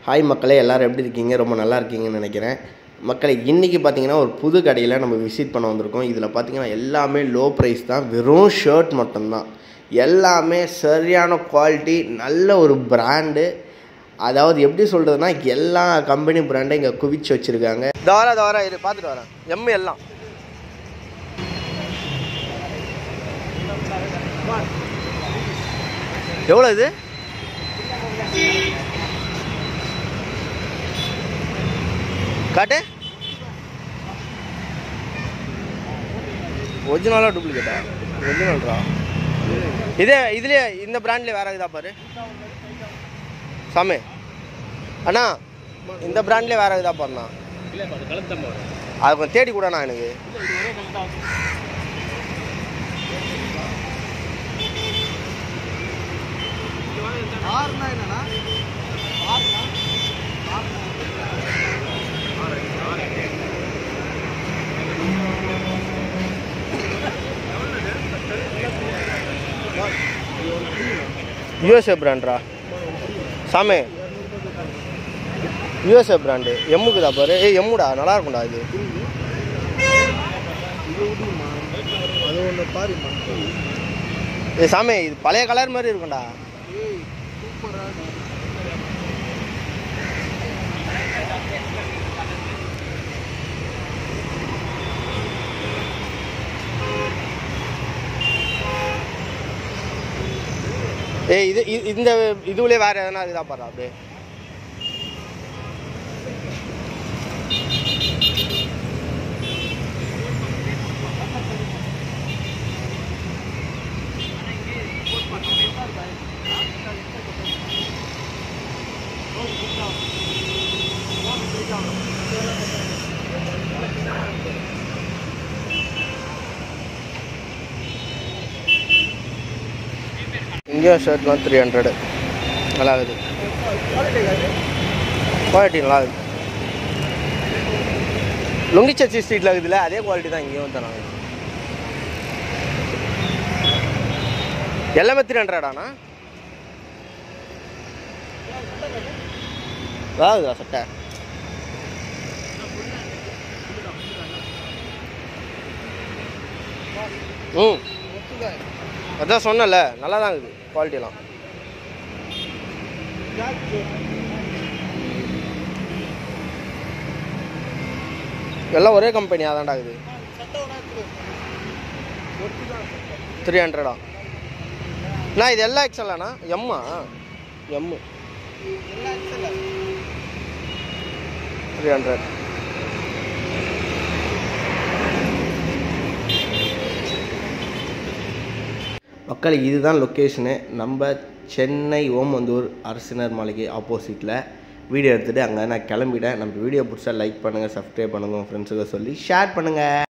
Hi மக்களே, எல்லோரும் எப்படி இருக்கீங்க? ரொம்ப நல்லா இருக்கீங்கன்னு நினைக்கிறேன். மக்களை இன்றைக்கி பார்த்தீங்கன்னா ஒரு புது கடையில் நம்ம விசிட் பண்ண வந்திருக்கோம். இதில் பார்த்தீங்கன்னா எல்லாமே லோ ப்ரைஸ் தான், வெறும் ஷர்ட் மட்டும்தான். எல்லாமே சரியான குவாலிட்டி, நல்ல ஒரு பிராண்டு. அதாவது எப்படி சொல்கிறதுனா, எல்லா கம்பெனி பிராண்டை இங்கே குவிச்சு வச்சுருக்காங்க. தவறா இது பார்த்துட்டு வரேன். எம் எல்லாம் எவ்வளோ இது? காட்டு. ஒரிஜினலாக டூப்ளிகேட்டா? ஒரிஜினல்ரா. இதுலேயே இந்த பிராண்ட்லேயே வேறு இதா பாரு சாமி. அண்ணா இந்த பிராண்ட்லேயே வேறு இதா பாருண்ணா. அது கொஞ்சம் தேடி கூடண்ணா எனக்கு. யூஎஸ்ஏ பிராண்ட்ரா சாமி, யூஎஸ்ஏ பிராண்டு. எம்முக்கு தான் பாரு. எம்முடா நல்லா இருக்கும்டா இது. சாமி இது பழைய கலர் மாதிரி இருக்கும்டா. இது இந்த இதுலேயே வேறு எதனா இதாக பாரு. அப்படியே இந்தியா ஷர்ட்லாம் 300 நல்லா இருக்குது. குவாலிட்டி நல்லா இருக்குது. லுங்கி சர்ச்சி ஸ்ட்ரீட்டில் இருக்குதுல்ல, அதே குவாலிட்டி தான் இங்கேயும் தராங்க. எல்லாமே 300 வாகுதா சட்டை. அதான் சொன்னல, நல்லா தான் இருக்குது குவாலிட்டிலாம். எல்லாம் ஒரே கம்பெனியாக தான்டா இருக்குது. 300 அண்ணா. இது எல்லா எக்ஸல்லாண்ணா? எம்மா எம்மு 300. மக்கள் இதுதான் லொக்கேஷனு. நம்ம சென்னை ஓமந்தூர் அரசினர் மாளிகை ஆப்போசிட்டில் வீடியோ எடுத்துகிட்டு அங்கே நான் கிளம்பிட்டேன். நம்ம வீடியோ பிடிச்சா லைக் பண்ணுங்கள், சப்ஸ்கிரைப் பண்ணுங்கள், உங்கள் ஃப்ரெண்ட்ஸுக்கு சொல்லி ஷேர் பண்ணுங்கள்.